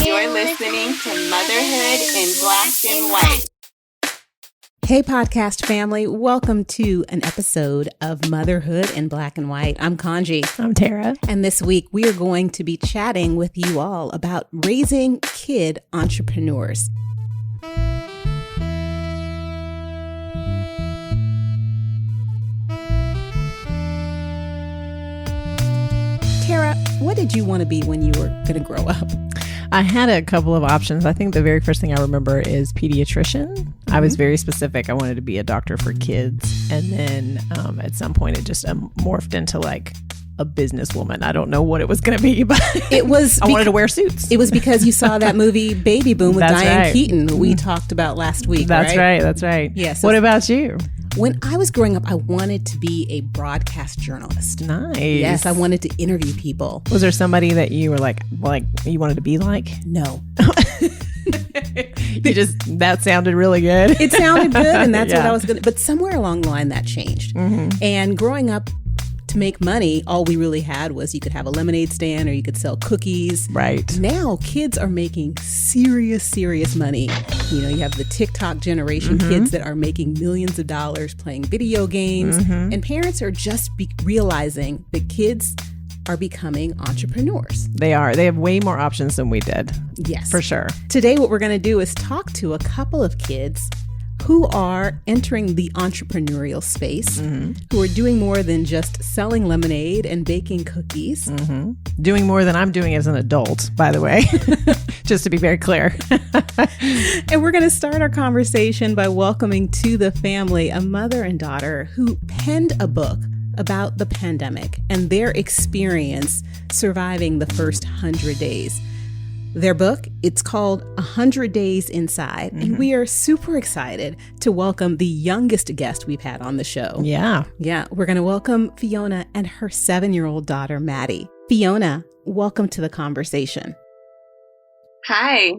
You're listening to Motherhood in Black and White. Hey, podcast family. Welcome to an episode of Motherhood in Black and White. I'm Kaanji. I'm Tara. And this week we are going to be chatting with you all about raising kid entrepreneurs. Tara, what did you want to be when you were going to grow up? I had a couple of options. I think the very first thing I remember is pediatrician. I was very specific. I wanted to be a doctor for kids. And then at some point it just morphed into like a businesswoman. I don't know what it was going to be, but it was. I wanted to wear suits. It was because you saw that movie Baby Boom with That's Diane right. Keaton we talked about last week. That's right. That's right. Yeah, so what about you? When I was growing up, I wanted to be a broadcast journalist. Nice. Yes, I wanted to interview people. Was there somebody that you were like you wanted to be like? No. That sounded really good. It sounded good, and that's Yeah. what I was going to. But somewhere along the line, that changed. Mm-hmm. And growing up, to make money, all we really had was you could have a lemonade stand or you could sell cookies. Right. Now, kids are making serious money. You know, you have the TikTok generation, kids that are making millions of dollars playing video games. And parents are just realizing that kids are becoming entrepreneurs. They are. They have way more options than we did. Yes. For sure. Today, what we're going to do is talk to a couple of kids who are entering the entrepreneurial space, who are doing more than just selling lemonade and baking cookies. Doing more than I'm doing as an adult, by the way, just to be very clear. And we're going to start our conversation by welcoming to the family a mother and daughter who penned a book about the pandemic and their experience surviving the first 100 days. Their book, it's called 100 Days Inside, and we are super excited to welcome the youngest guest we've had on the show. Yeah. Yeah, we're going to welcome Fionna and her 7-year-old daughter, Maddie. Fionna, welcome to the conversation. Hi.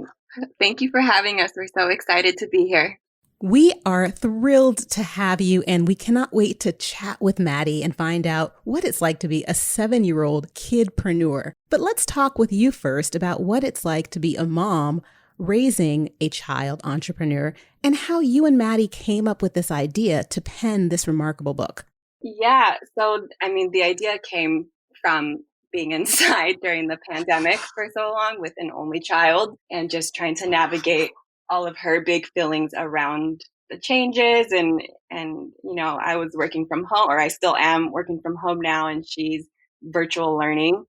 Thank you for having us. We're so excited to be here. We are thrilled to have you, and we cannot wait to chat with Maddie and find out what it's like to be a 7-year-old kidpreneur. But let's talk with you first about what it's like to be a mom raising a child entrepreneur and how you and Maddie came up with this idea to pen this remarkable book. Yeah. So, the idea came from being inside during the pandemic for so long with an only child and just trying to navigate all of her big feelings around the changes and I was working from home, or I still am working from home now, and she's virtual learning.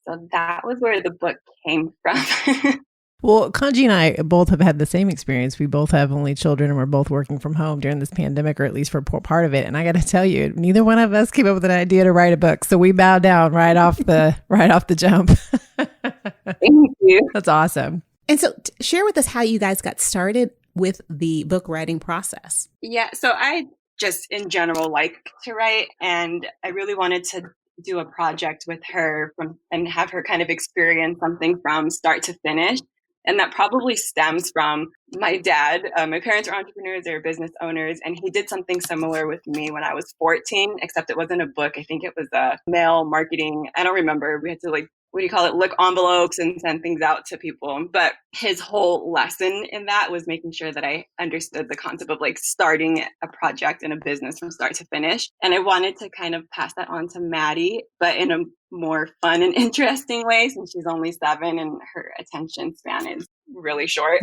So that was where the book came from. Well, Kaanji and I both have had the same experience. We both have only children and we're both working from home during this pandemic, or at least for part of it. And I got to tell you, neither one of us came up with an idea to write a book. So we bowed down right off the jump. Thank you. That's awesome. And so share with us how you guys got started with the book writing process. Yeah. So I just in general like to write, and I really wanted to do a project with her and have her kind of experience something from start to finish. And that probably stems from my dad. My parents are entrepreneurs, they're business owners, and he did something similar with me when I was 14, except it wasn't a book. I think it was a mail marketing. I don't remember. We had to look envelopes and send things out to people. But his whole lesson in that was making sure that I understood the concept of starting a project and a business from start to finish. And I wanted to kind of pass that on to Maddie, but in a more fun and interesting way, since she's only 7 and her attention span is really short.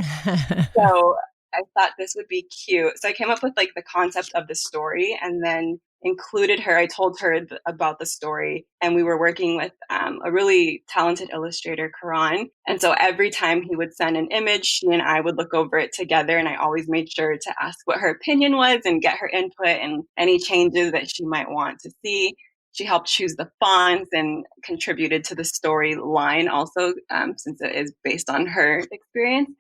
So I thought this would be cute. So I came up with the concept of the story and then included her. I told her about the story, and we were working with a really talented illustrator, Karan. And so every time he would send an image, she and I would look over it together. And I always made sure to ask what her opinion was and get her input and any changes that she might want to see. She helped choose the fonts and contributed to the storyline also, since it is based on her experience.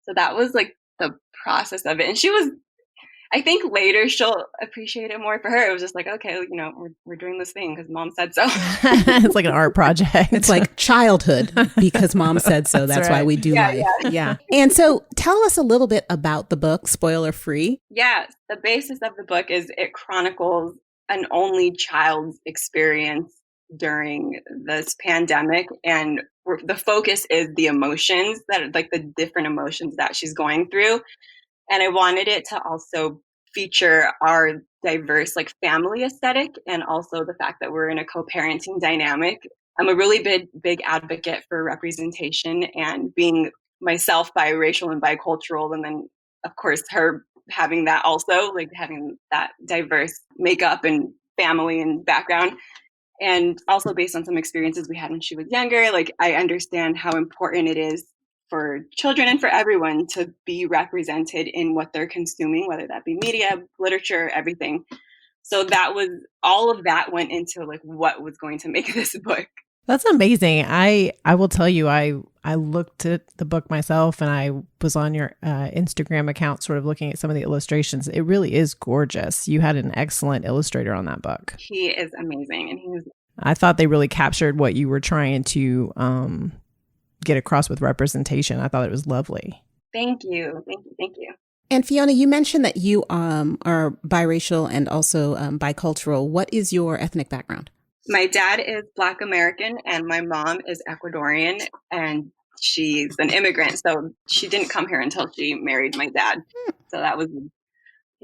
So that was the process of it. And she was, I think later she'll appreciate it more. For her, it was just okay, we're doing this thing because mom said so. It's like an art project. It's like childhood because mom said so. That's right. why we do life. Yeah. And so tell us a little bit about the book, spoiler free. Yeah. The basis of the book is it chronicles an only child's experience during this pandemic, and the focus is the emotions that, like, the different emotions that she's going through. And I wanted it to also feature our diverse, like, family aesthetic, and also the fact that we're in a co-parenting dynamic. I'm a really big advocate for representation, and being myself biracial and bicultural, and then of course her having that also, like having that diverse makeup and family and background. And also based on some experiences we had when she was younger, like, I understand how important it is for children and for everyone to be represented in what they're consuming, whether that be media, literature, everything. So that was, all of that went into like what was going to make this book. That's amazing. I will tell you, I looked at the book myself, and I was on your Instagram account sort of looking at some of the illustrations. It really is gorgeous. You had an excellent illustrator on that book. He is amazing. And I thought they really captured what you were trying to get across with representation. I thought it was lovely. Thank you. And Fionna, you mentioned that you are biracial and also bicultural. What is your ethnic background? My dad is Black American and my mom is Ecuadorian, and she's an immigrant. So she didn't come here until she married my dad. So that was an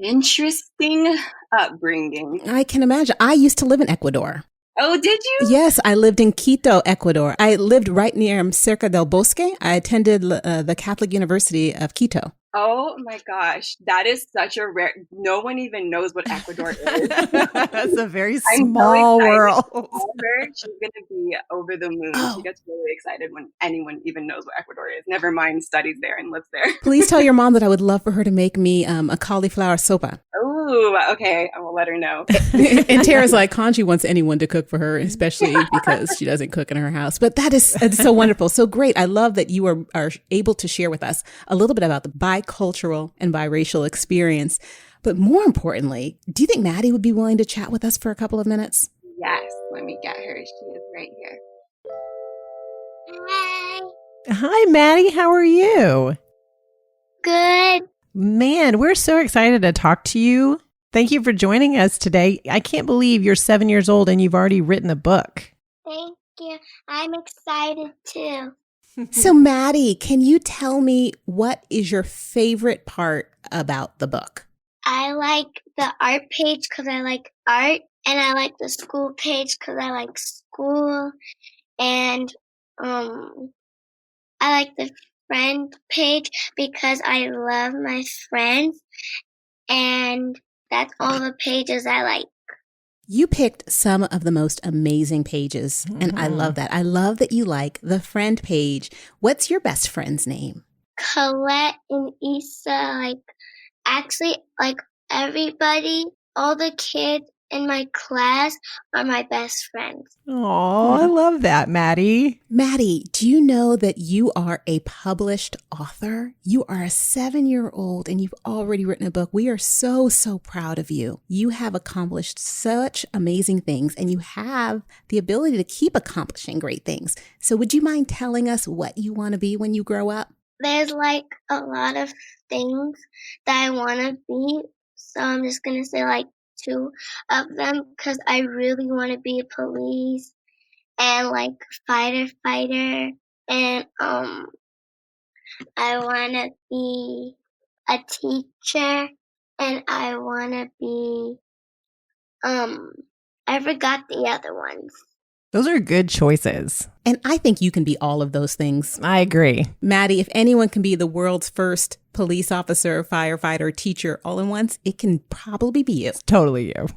interesting upbringing. I can imagine. I used to live in Ecuador. Oh, did you? Yes, I lived in Quito, Ecuador. I lived right near Cerca del Bosque. I attended the Catholic University of Quito. Oh my gosh, that is such a rare, no one even knows what Ecuador is. That's a very small world. She's going to be over the moon. Oh. She gets really excited when anyone even knows what Ecuador is. Never mind studies there and lives there. Please tell your mom that I would love for her to make me a cauliflower sopa. Oh, okay. I will let her know. And Tara's like, Kaanji wants anyone to cook for her, especially because she doesn't cook in her house. But it's so wonderful. So great. I love that you are able to share with us a little bit about the bicultural and biracial experience. But more importantly, do you think Maddie would be willing to chat with us for a couple of minutes? Yes. Let me get her. She is right here. Hi. Hi, Maddie. How are you? Good. Man, we're so excited to talk to you. Thank you for joining us today. I can't believe you're 7 years old and you've already written a book. Thank you. I'm excited too. So Maddie, can you tell me what is your favorite part about the book? I like the art page because I like art, and I like the school page because I like school, and I like the friend page because I love my friends, and that's all the pages I like. You picked some of the most amazing pages, and I love that. I love that you like the friend page. What's your best friend's name? Colette and Issa, actually, everybody, all the kids in my class are my best friends. Oh, I love that, Maddie. Maddie, do you know that you are a published author? You are a 7-year-old and you've already written a book. We are so, so proud of you. You have accomplished such amazing things, and you have the ability to keep accomplishing great things. So would you mind telling us what you want to be when you grow up? There's a lot of things that I want to be, so I'm just going to say 2 of them because I really want to be a police and fighter, and I want to be a teacher, and I want to be I forgot the other ones. Those are good choices. And I think you can be all of those things. I agree. Maddie, if anyone can be the world's first police officer, firefighter, teacher all in once, it can probably be you. It's totally you.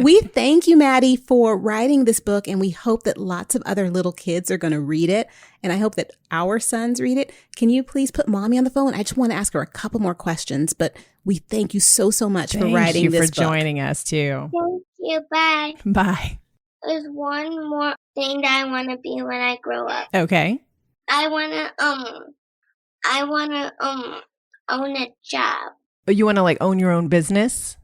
We thank you, Maddie, for writing this book, and we hope that lots of other little kids are going to read it. And I hope that our sons read it. Can you please put Mommy on the phone? I just want to ask her a couple more questions, but we thank you so, so much for writing this book. Thank you for joining us, too. Thank you. Bye. Bye. There's one more thing that I want to be when I grow up. Okay. I want to own a job. You want to own your own business?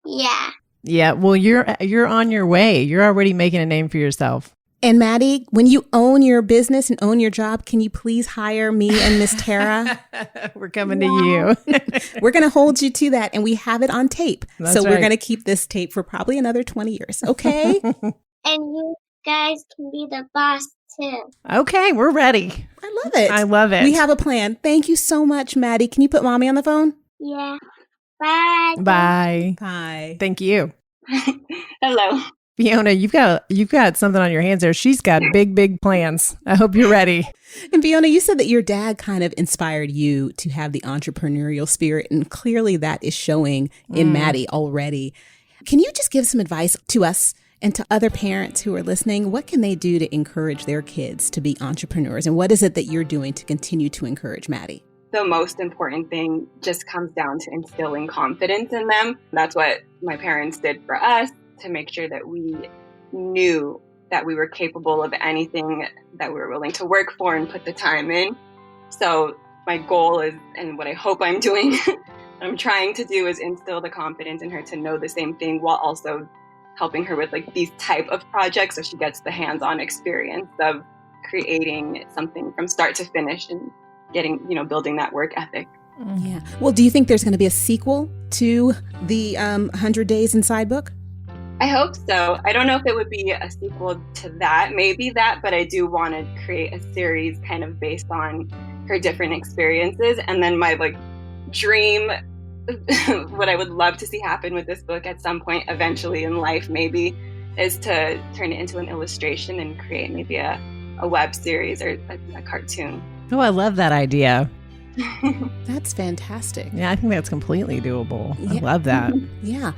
Yeah. Yeah. Well, you're on your way. You're already making a name for yourself. And Maddie, when you own your business and own your job, can you please hire me and Miss Tara? We're coming to you. We're going to hold you to that, and we have it on tape. That's so right. We're going to keep this tape for probably another 20 years. Okay? And you guys can be the boss too. Okay, we're ready. I love it. I love it. We have a plan. Thank you so much, Maddie. Can you put Mommy on the phone? Yeah. Bye. Bye. Hi. Thank you. Hello. Fiona, you've got something on your hands there. She's got big plans. I hope you're ready. And Fiona, you said that your dad kind of inspired you to have the entrepreneurial spirit, and clearly that is showing in Maddie already. Can you just give some advice to us and to other parents who are listening? What can they do to encourage their kids to be entrepreneurs? And what is it that you're doing to continue to encourage Maddie? The most important thing just comes down to instilling confidence in them. That's what my parents did for us, to make sure that we knew that we were capable of anything that we were willing to work for and put the time in. So my goal is, and what I hope I'm doing, I'm trying to do, is instill the confidence in her to know the same thing, while also helping her with like these type of projects, so she gets the hands-on experience of creating something from start to finish and getting, building that work ethic. Yeah. Well, do you think there's going to be a sequel to the 100 Days Inside book? I hope so. I don't know if it would be a sequel to that, maybe that, but I do want to create a series kind of based on her different experiences. And then my dream, what I would love to see happen with this book at some point eventually in life maybe, is to turn it into an illustration and create maybe a web series or a cartoon. Oh, I love that idea. That's fantastic. Yeah, I think that's completely doable. Yeah. I love that. Yeah.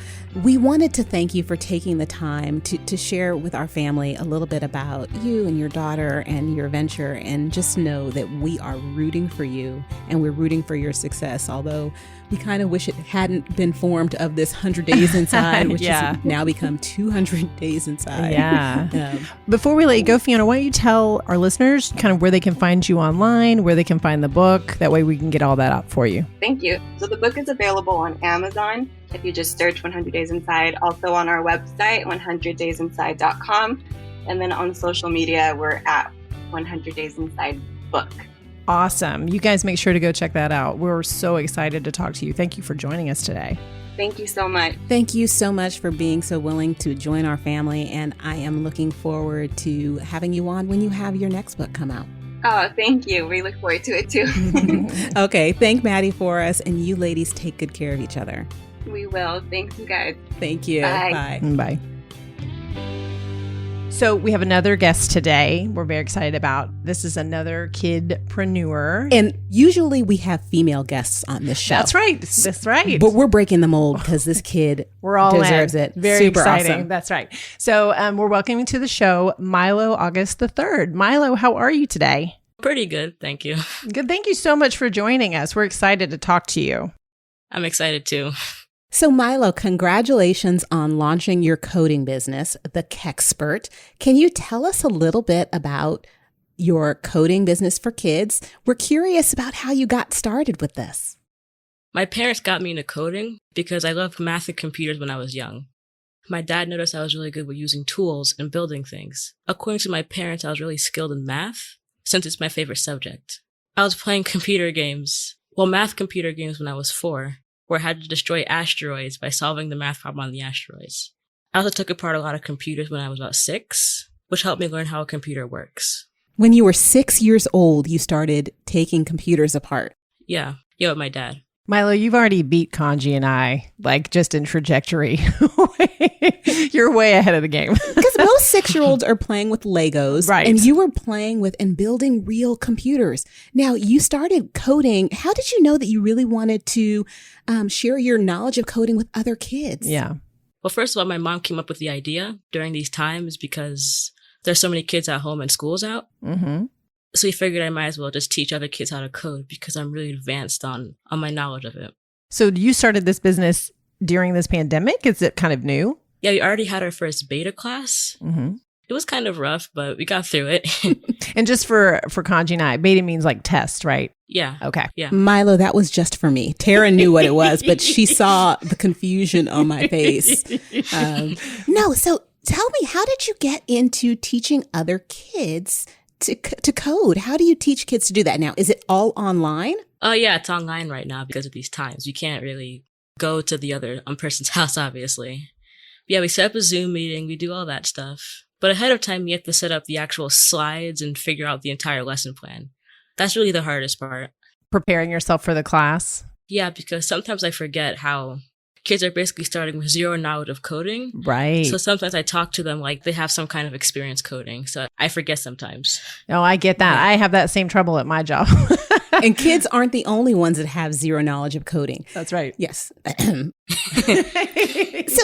We wanted to thank you for taking the time to share with our family a little bit about you and your daughter and your venture, and just know that we are rooting for you and we're rooting for your success, although we kind of wish it hadn't been formed of this 100 Days Inside, which has now become 200 Days Inside. Yeah. Before we let you go, Fiona, why don't you tell our listeners kind of where they can find you online, where they can find the book? That way we can get all that out for you. Thank you. So the book is available on Amazon if you just search 100 Days Inside. Also on our website, 100daysinside.com. And then on social media, we're at 100 Days Inside Book. Awesome. You guys make sure to go check that out. We're so excited to talk to you. Thank you for joining us today. Thank you so much. Thank you so much for being so willing to join our family. And I am looking forward to having you on when you have your next book come out. Oh, thank you. We look forward to it too. Okay. Thank Maddie for us. And you ladies take good care of each other. We will. Thanks, you guys. Thank you. Bye. Bye. Bye. So we have another guest today. We're very excited about. This is another kidpreneur. And usually we have female guests on this show. That's right. That's right. But we're breaking the mold because this kid we're all deserves in. it. Very Super exciting. awesome. That's right. So we're welcoming to the show Milo August the 3rd. Milo, how are you today? Pretty good, thank you. Good. Thank you so much for joining us. We're excited to talk to you. I'm excited too. So Milo, congratulations on launching your coding business, The Kexpert. Can you tell us a little bit about your coding business for kids? We're curious about how you got started with this. My parents got me into coding because I loved math and computers when I was young. My dad noticed I was really good with using tools and building things. According to my parents, I was really skilled in math, since it's my favorite subject. I was playing math computer games when I was 4. Where I had to destroy asteroids by solving the math problem on the asteroids. I also took apart a lot of computers when I was about 6, which helped me learn how a computer works. When you were 6 years old, you started taking computers apart. Yeah, with my dad. Milo, you've already beat Kaanji and I, just in trajectory. You're way ahead of the game. Because most 6-year-olds are playing with Legos. Right. And you were playing with and building real computers. Now, you started coding. How did you know that you really wanted to share your knowledge of coding with other kids? Yeah. Well, first of all, my mom came up with the idea during these times because there's so many kids at home and school's out. Mm-hmm. So we figured I might as well just teach other kids how to code because I'm really advanced on my knowledge of it. So you started this business during this pandemic? Is it kind of new? Yeah, we already had our first beta class. Mm-hmm. It was kind of rough, but we got through it. And just for Kaanji and I, beta means test, right? Yeah. Okay. Yeah. Milo, that was just for me. Tara knew what it was, but she saw the confusion on my face. No, so tell me, how did you get into teaching other kids to code? How do you teach kids to do that now? Is it all online? Oh, yeah, it's online right now because of these times. We can't really go to the other person's house, obviously. Yeah, we set up a Zoom meeting. We do all that stuff. But ahead of time, you have to set up the actual slides and figure out the entire lesson plan. That's really the hardest part. Preparing yourself for the class. Yeah, because sometimes I forget how kids are basically starting with zero knowledge of coding. Right. So sometimes I talk to them like they have some kind of experience coding. So I forget sometimes. Oh, I get that. I have that same trouble at my job. And kids aren't the only ones that have zero knowledge of coding. That's right. Yes. So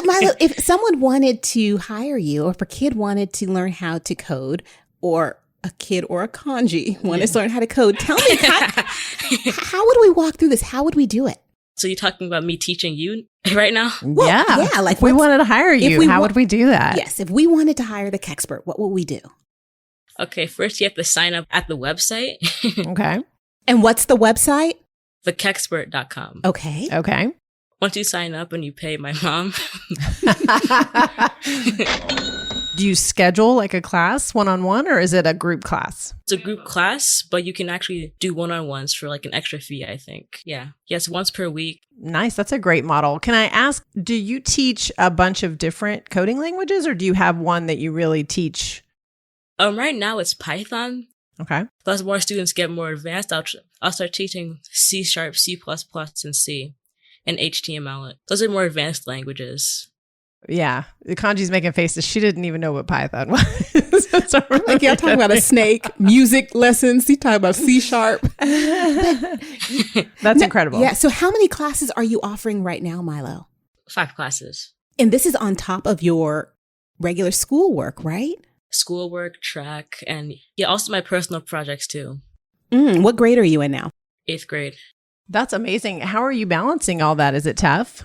Milo, if someone wanted to hire you, or if a kid wanted to learn how to code, or a kid or a Kaanji wanted to learn how to code, tell me, how would we walk through this? How would we do it? So you're talking about me teaching you right now? Well, yeah. Like if we wanted to hire you, how would we do that? Yes. If we wanted to hire the Kexpert, what would we do? Okay. First, you have to sign up at the website. Okay. And what's the website? thekexpert.com. Okay. Once you sign up and you pay my mom. Do you schedule like a class one-on-one, or is it a group class? It's a group class, but you can actually do one-on-ones for like an extra fee, I think. Yeah. Yes, once per week. Nice. That's a great model. Can I ask, do you teach a bunch of different coding languages, or do you have one that you really teach? Right now it's Python. Okay. But as more students get more advanced, I'll start teaching C#, C++, and C, and HTML. Those are more advanced languages. Yeah. Kaanji's making faces. She didn't even know what Python was. Like, y'all talking about a snake, music lessons. You talking about C#. That's incredible. Yeah. So how many classes are you offering right now, Milo? 5 classes. And this is on top of your regular schoolwork, right? Schoolwork, track, and also my personal projects too. What grade are you in now? 8th grade. That's amazing. How are you balancing all that? Is it tough?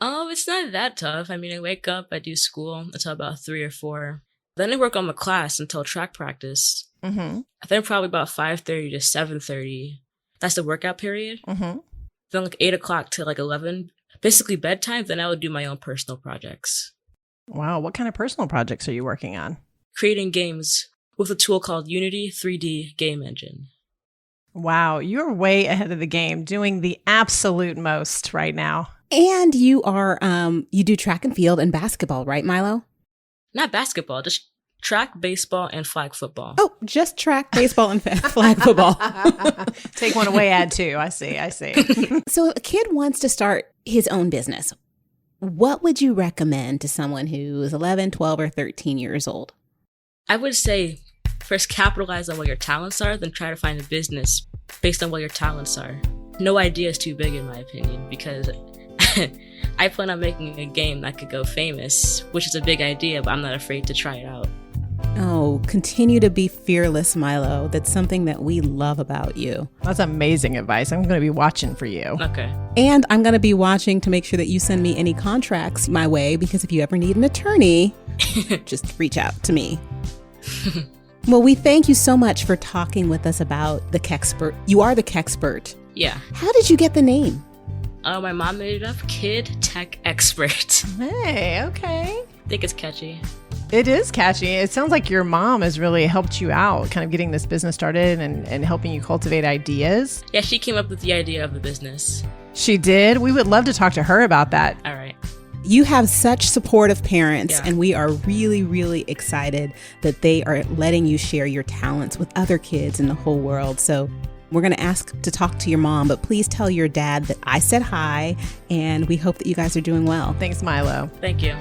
It's not that tough. I mean, I wake up, I do school until about 3 or 4. Then I work on my class until track practice. Mm-hmm. I think probably about 5:30 to 7:30. That's the workout period. Mm-hmm. Then like 8 o'clock to like 11, basically bedtime. Then I would do my own personal projects. Wow. What kind of personal projects are you working on? Creating games with a tool called Unity 3D Game Engine. Wow. You're way ahead of the game, doing the absolute most right now. And you are, you do track and field and basketball, right, Milo? Not basketball, just track, baseball, and flag football. Oh, just track, baseball, and flag football. Take one away, add 2. I see. So if a kid wants to start his own business, what would you recommend to someone who is 11, 12, or 13 years old? I would say first capitalize on what your talents are, then try to find a business based on what your talents are. No idea is too big in my opinion, because I plan on making a game that could go famous, which is a big idea, but I'm not afraid to try it out. Oh, continue to be fearless, Milo. That's something that we love about you. That's amazing advice. I'm going to be watching for you. Okay. And I'm going to be watching to make sure that you send me any contracts my way, because if you ever need an attorney, just reach out to me. Well, we thank you so much for talking with us about the Kexpert. You are the Kexpert. Yeah. How did you get the name? My mom made it up. Kid Tech Expert. Hey, okay. I think it's catchy. It is catchy. It sounds like your mom has really helped you out, kind of getting this business started and helping you cultivate ideas. Yeah, she came up with the idea of the business. She did? We would love to talk to her about that. All right. You have such supportive parents, Yeah. and we are really, really excited that they are letting you share your talents with other kids in the whole world. So we're going to ask to talk to your mom, but please tell your dad that I said hi, and we hope that you guys are doing well. Thanks, Milo. Thank you.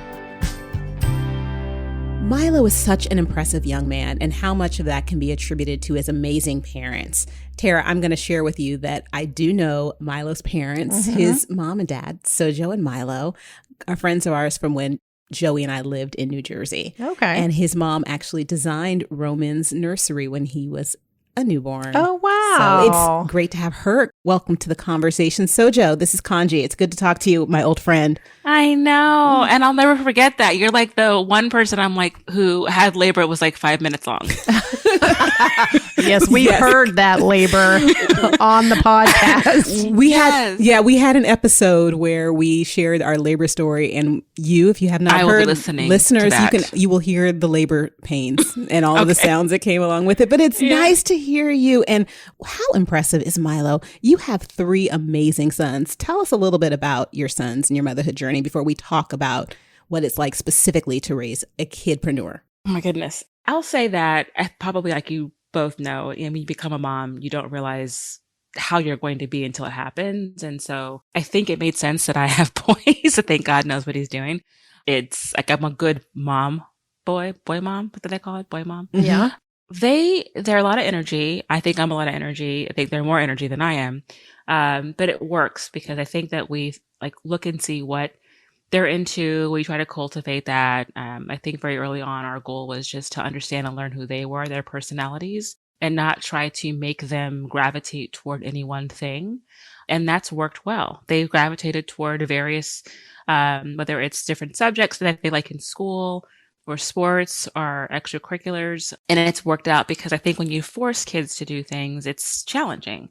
Milo is such an impressive young man, and how much of that can be attributed to his amazing parents. Tara, I'm going to share with you that I do know Milo's parents, his mom and dad, Sojo and Milo, are friends of ours from when Joey and I lived in New Jersey. Okay. And his mom actually designed Roman's nursery when he was a newborn. Oh, wow. So it's great to have her. Welcome to the conversation. Sojo, this is Kaanji. It's good to talk to you, my old friend. I know. And I'll never forget that. You're like the one person I'm like who had labor was like 5 minutes long. Yes, we heard that labor on the podcast. We had an episode where we shared our labor story, and if you have not I will heard, be listening listeners, to that. you will hear the labor pains and all of the sounds that came along with it. But it's nice to hear you. And how impressive is Milo? You have 3 amazing sons. Tell us a little bit about your sons and your motherhood journey before we talk about what it's like specifically to raise a kidpreneur. Oh my goodness. I'll say that probably like you both know, when you become a mom, you don't realize how you're going to be until it happens. And so I think it made sense that I have boys. I think God knows what he's doing. It's like I'm a good mom, boy mom. What do they call it? Boy mom. Yeah. They're a lot of energy. I think I'm a lot of energy. I think they're more energy than I am. But it works because I think that we like look and see what they're into. We try to cultivate that. I think very early on, our goal was just to understand and learn who they were, their personalities, and not try to make them gravitate toward any one thing. And that's worked well. They've gravitated toward various, whether it's different subjects that they like in school or sports or extracurriculars. And it's worked out because I think when you force kids to do things, it's challenging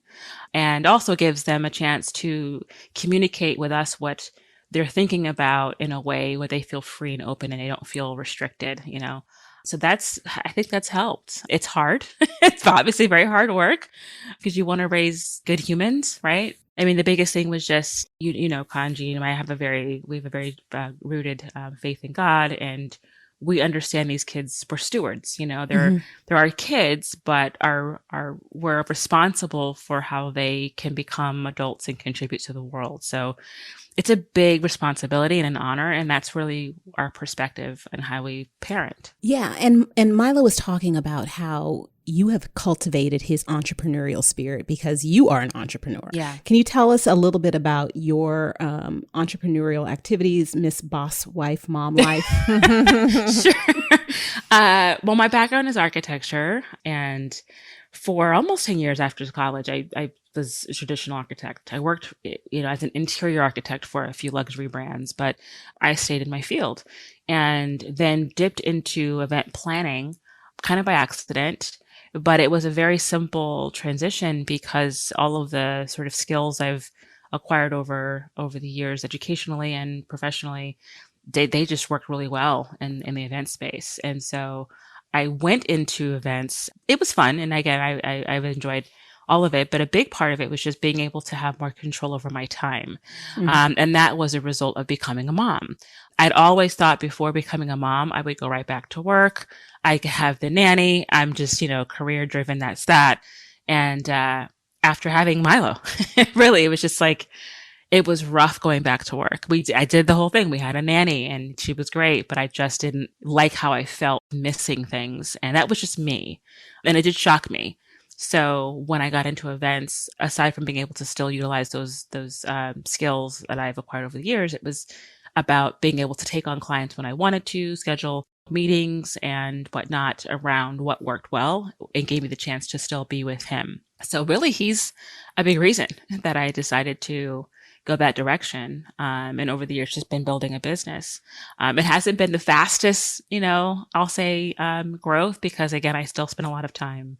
and also gives them a chance to communicate with us what they're thinking about in a way where they feel free and open and they don't feel restricted, So I think that's helped. It's hard. It's obviously very hard work because you want to raise good humans, right? I mean, the biggest thing was just, Kaanji and I we have a very rooted faith in God, and we understand these kids. We're stewards, they're our kids, but we're responsible for how they can become adults and contribute to the world. So it's a big responsibility and an honor, and that's really our perspective on how we parent. Yeah, and Milo was talking about how you have cultivated his entrepreneurial spirit because you are an entrepreneur. Yeah. Can you tell us a little bit about your entrepreneurial activities, Miss Boss Wife, Mom Life? Sure. Well, my background is architecture, and for almost 10 years after college, I was a traditional architect. I worked, as an interior architect for a few luxury brands, but I stayed in my field and then dipped into event planning kind of by accident. But it was a very simple transition because all of the sort of skills I've acquired over the years, educationally and professionally, they just worked really well in the event space. And so I went into events. It was fun. And again, I've enjoyed all of it, but a big part of it was just being able to have more control over my time. And that was a result of becoming a mom. I'd always thought before becoming a mom, I would go right back to work. I could have the nanny. I'm just, career driven. That's that. And, after having Milo, really, it was just like, it was rough going back to work. I did the whole thing. We had a nanny and she was great, but I just didn't like how I felt missing things. And that was just me. And it did shock me. So when I got into events, aside from being able to still utilize those skills that I've acquired over the years, it was about being able to take on clients when I wanted to, schedule meetings and whatnot around what worked well, and gave me the chance to still be with him. So really, he's a big reason that I decided to go that direction. And over the years, just been building a business. It hasn't been the fastest, I'll say, growth, because again, I still spend a lot of time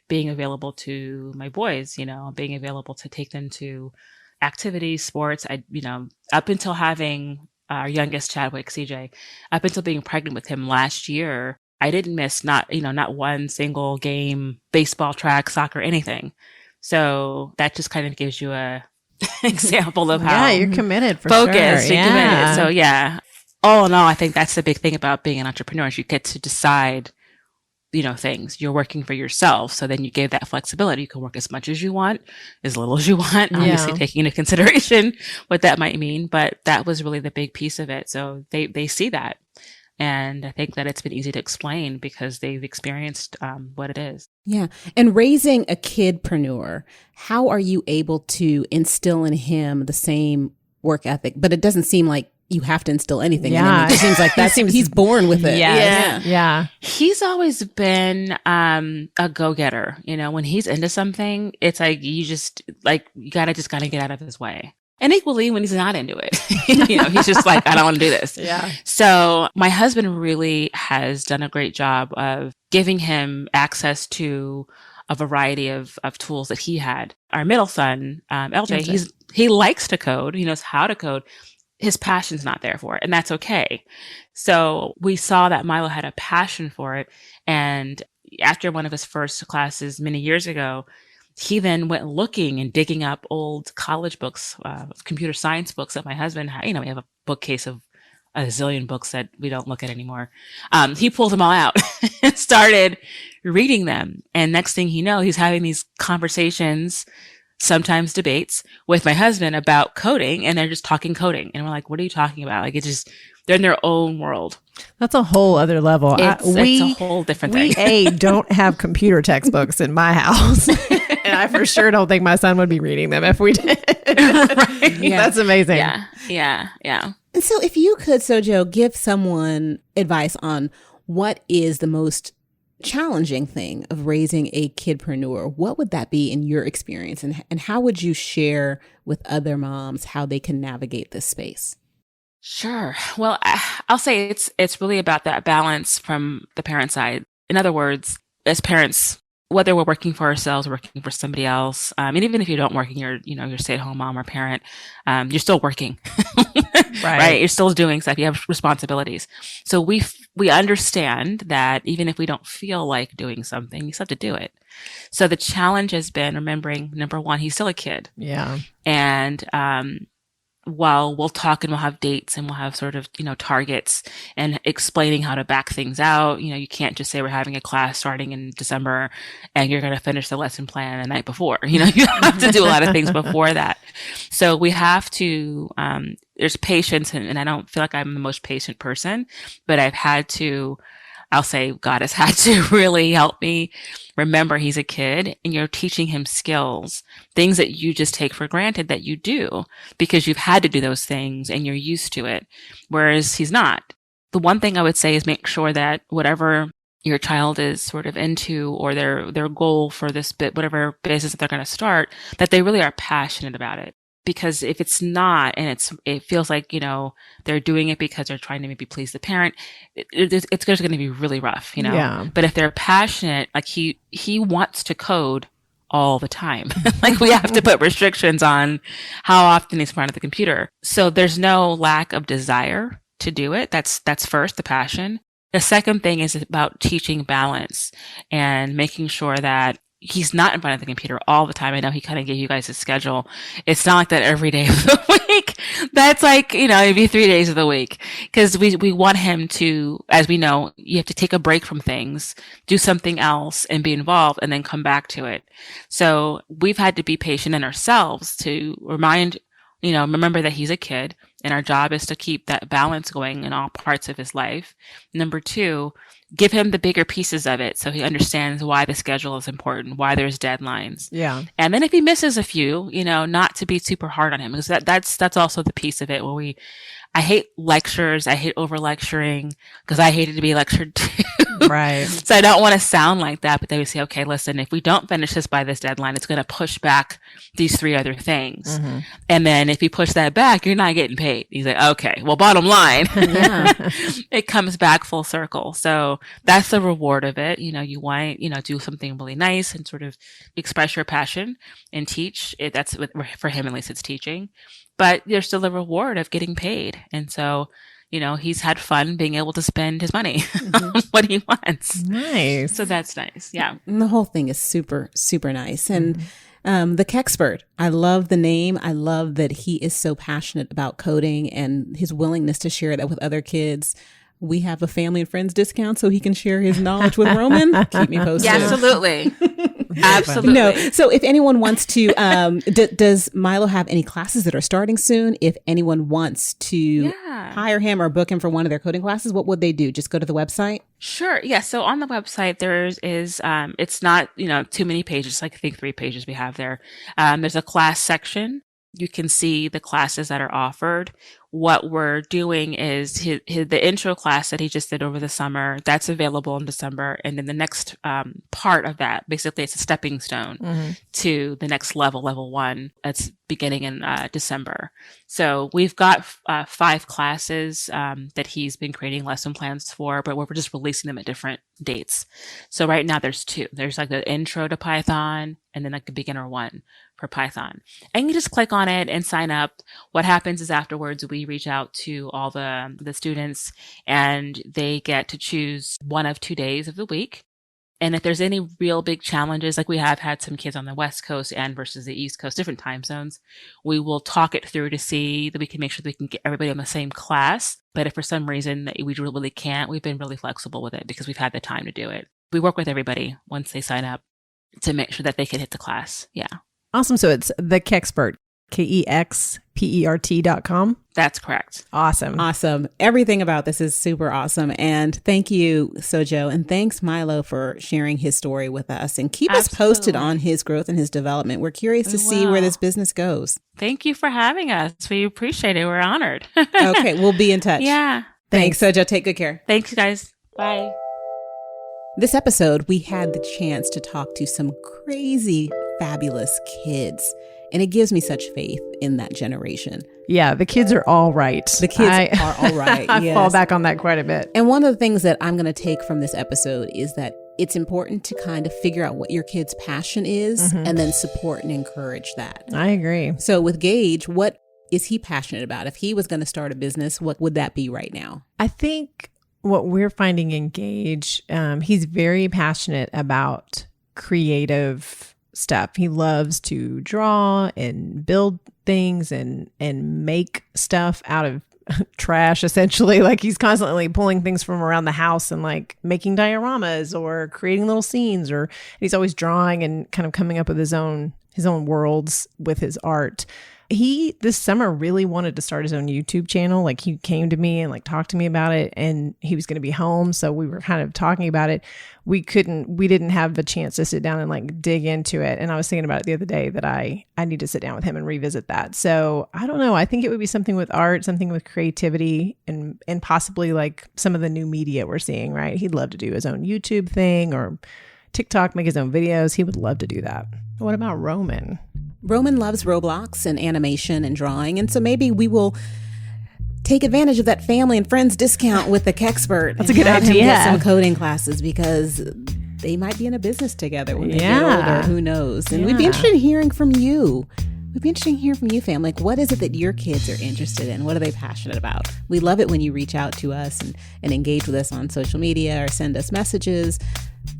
being available to my boys, being available to take them to activities, sports. Up until having our youngest, Chadwick, CJ, up until being pregnant with him last year, I didn't miss not one single game, baseball, track, soccer, anything. So that just kind of gives you a example of how you're committed for focused sure. and committed. So yeah, all in all, I think that's the big thing about being an entrepreneur is you get to decide, things. You're working for yourself. So then you give that flexibility. You can work as much as you want, as little as you want, obviously taking into consideration what that might mean. But that was really the big piece of it. So they see that. And I think that it's been easy to explain because they've experienced what it is. Yeah. And raising a kidpreneur, how are you able to instill in him the same work ethic? But it doesn't seem like you have to instill anything in him. It seems like he's born with it. Yeah. He's always been a go-getter. When he's into something, it's like you gotta just kind of get out of his way. And equally when he's not into it, he's just like, I don't want to do this. Yeah. So my husband really has done a great job of giving him access to a variety of tools that he had. Our middle son, LJ, he likes to code. He knows how to code. His passion's not there for it, and that's okay. So we saw that Milo had a passion for it. And after one of his first classes many years ago, he then went looking and digging up old college books, computer science books that my husband had. We have a bookcase of a zillion books that we don't look at anymore. He pulled them all out and started reading them. And next thing you know, he's having these conversations, sometimes debates with my husband about coding, and they're just talking coding. And we're like, what are you talking about? Like, it's just, they're in their own world. That's a whole other level. It's a whole different thing. We don't have computer textbooks in my house. And I for sure don't think my son would be reading them if we did. Right? Yeah. That's amazing. Yeah. And so if you could, Sojo, give someone advice on what is the most challenging thing of raising a kidpreneur, what would that be in your experience? And how would you share with other moms how they can navigate this space? Sure. Well, I'll say it's really about that balance from the parent side. In other words, as parents, whether we're working for ourselves, working for somebody else, and even if you don't work and you're stay-at-home mom or parent, you're still working, right? You're still doing stuff. You have responsibilities. So we understand that even if we don't feel like doing something, you still have to do it. So the challenge has been remembering, number one, he's still a kid. Yeah. And, while we'll talk and we'll have dates and we'll have sort of, targets and explaining how to back things out. You can't just say we're having a class starting in December and you're going to finish the lesson plan the night before. You have to do a lot of things before that. So we have to, there's patience, and I don't feel like I'm the most patient person, but I'll say God has had to really help me remember he's a kid and you're teaching him skills, things that you just take for granted that you do because you've had to do those things and you're used to it, whereas he's not. The one thing I would say is make sure that whatever your child is sort of into or their goal for this bit, whatever business that they're going to start, that they really are passionate about it. Because if it's not, and it feels like, they're doing it because they're trying to maybe please the parent, it's going to be really rough, Yeah. But if they're passionate, like he wants to code all the time. Like we have to put restrictions on how often he's in front of the computer. So there's no lack of desire to do it. That's first, the passion. The second thing is about teaching balance and making sure that he's not in front of the computer all the time. I know he kind of gave you guys a schedule. It's not like that every day of the week. That's like, it'd be 3 days of the week. Cause we want him to, as we know, you have to take a break from things, do something else and be involved and then come back to it. So we've had to be patient in ourselves to remember that he's a kid and our job is to keep that balance going in all parts of his life. Number two, give him the bigger pieces of it so he understands why the schedule is important, why there's deadlines. Yeah. And then if he misses a few, not to be super hard on him, because that's also the piece of it where I hate lectures. I hate over lecturing because I hated to be lectured too. Right. So I don't want to sound like that, but they would say, okay, listen, if we don't finish this by this deadline, it's going to push back these 3 other things. Mm-hmm. And then if you push that back, you're not getting paid. He's like, okay, well, bottom line, it comes back full circle. So that's the reward of it. You want, do something really nice and sort of express your passion and teach it. That's for him, at least it's teaching, but there's still the reward of getting paid. And so, he's had fun being able to spend his money on what he wants. Nice. So that's nice. Yeah. And the whole thing is super, super nice. And the Kexpert, I love the name. I love that he is so passionate about coding and his willingness to share that with other kids. We have a family and friends discount so he can share his knowledge with Roman. Keep me posted. Yeah, absolutely. Absolutely. No. So if anyone wants to, does Milo have any classes that are starting soon? If anyone wants to hire him or book him for one of their coding classes, what would they do? Just go to the website? Sure. Yeah. So on the website, it's not, too many pages, like I think 3 pages we have there. There's a class section. You can see the classes that are offered. What we're doing is the intro class that he just did over the summer, that's available in December. And then the next part of that, basically it's a stepping stone to the next level 1, that's beginning in December. So we've got 5 classes that he's been creating lesson plans for, but we're just releasing them at different dates. So right now there's 2. There's like the intro to Python and then like a beginner 1 for Python. And you just click on it and sign up. What happens is afterwards we reach out to all the students and they get to choose one of 2 days of the week. And if there's any real big challenges, like we have had some kids on the West Coast and versus the East Coast, different time zones, we will talk it through to see that we can make sure that we can get everybody on the same class. But if for some reason that we really can't, we've been really flexible with it because we've had the time to do it. We work with everybody once they sign up to make sure that they can hit the class. Yeah. Awesome. So it's the Kexpert, KEXPERT.com. That's correct. Awesome. Awesome. Everything about this is super awesome. And thank you, Sojo. And thanks, Milo, for sharing his story with us. And keep us posted on his growth and his development. We're curious to see where this business goes. Thank you for having us. We appreciate it. We're honored. Okay. We'll be in touch. Yeah. Thanks, Sojo. Take good care. Thanks, guys. Bye. This episode, we had the chance to talk to some crazy, fabulous kids. And it gives me such faith in that generation. Yeah, the kids are all right. The kids are all right. I fall back on that quite a bit. And one of the things that I'm going to take from this episode is that it's important to kind of figure out what your kid's passion is and then support and encourage that. I agree. So with Gage, what is he passionate about? If he was going to start a business, what would that be right now? I think what we're finding in Gage, he's very passionate about creative stuff. He loves to draw and build things and make stuff out of trash, essentially. Like he's constantly pulling things from around the house and like making dioramas or creating little scenes, or he's always drawing and kind of coming up with his own worlds with his art. He this summer really wanted to start his own YouTube channel. Like he came to me and like talked to me about it, and he was going to be home. So we were kind of talking about it. We didn't have a chance to sit down and like dig into it. And I was thinking about it the other day that I need to sit down with him and revisit that. So I don't know. I think it would be something with art, something with creativity, and possibly like some of the new media we're seeing, right? He'd love to do his own YouTube thing or TikTok, make his own videos. He would love to do that. What about Roman? Roman loves Roblox and animation and drawing. And so maybe we will take advantage of that family and friends discount with the Kexpert. That's a good idea. Get some coding classes because they might be in a business together when they get older. Who knows? And we'd be interested in hearing from you. We'd be interested in hearing from you, fam. Like, what is it that your kids are interested in? What are they passionate about? We love it when you reach out to us and engage with us on social media or send us messages.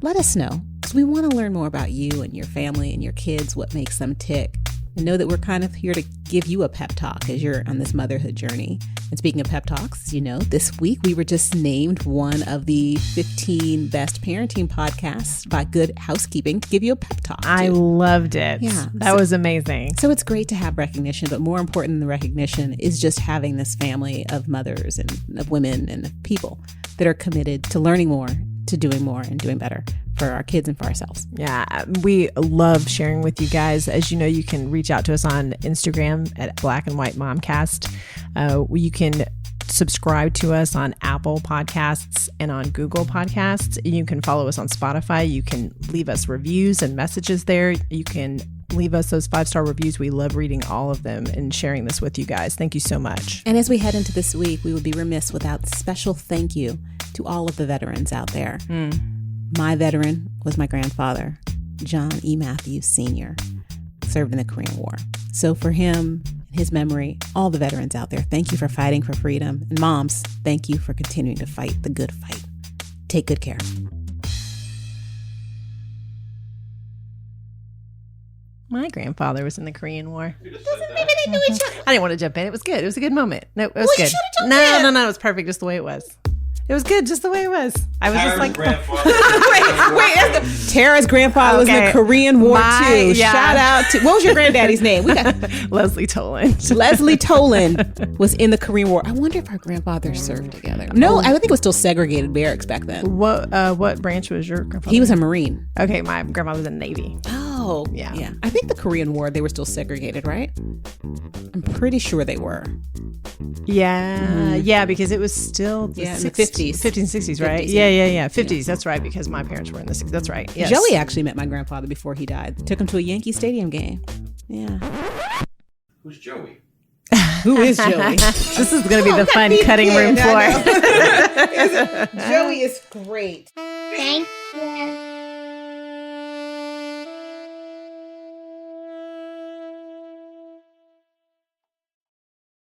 Let us know, because we want to learn more about you and your family and your kids, what makes them tick. And know that we're kind of here to give you a pep talk as you're on this motherhood journey. And speaking of pep talks, you know, this week we were just named one of the 15 best parenting podcasts by Good Housekeeping to give you a pep talk. I loved it. Yeah. That was amazing. So it's great to have recognition, but more important than the recognition is just having this family of mothers and of women and of people that are committed to learning more, to doing more and doing better for our kids and for ourselves. Yeah, we love sharing with you guys. As you know, you can reach out to us on Instagram at Black and White Momcast. You can subscribe to us on Apple Podcasts and on Google Podcasts. You can follow us on Spotify. You can leave us reviews and messages there. You can leave us those 5-star reviews. We love reading all of them and sharing this with you guys. Thank you so much. And as we head into this week, we would be remiss without special thank you to all of the veterans out there. My veteran was my grandfather, John E. Matthews Sr., served in the Korean War. So for him, his memory, all the veterans out there, thank you for fighting for freedom. And moms, thank you for continuing to fight the good fight. Take good care. My grandfather was in the Korean War. Maybe they knew each other. I didn't want to jump in. It was good. It was a good moment. No, it was good. No, it was perfect just the way it was. It was good just the way it was. I was just like, wait. Tara's grandfather was in the Korean War too. Yeah. Shout out to, what was your granddaddy's name? Leslie Toland. Leslie Toland was in the Korean War. I wonder if our grandfathers served together. No, I think it was still segregated barracks back then. What branch was your grandfather? He was a Marine. Okay, my grandfather was in the Navy. Oh, yeah. I think the Korean War, they were still segregated, right? I'm pretty sure they were. Yeah, yeah, because it was still the 50s. 50s and 60s, right? 50s, yeah. 50s, that's right, because my parents were in the 60s. That's right. Yes. Joey actually met my grandfather before he died. Took him to a Yankee Stadium game. Yeah. Who's Joey? Who is Joey? This is going to be the fun cutting room floor. Joey is great. Thank you.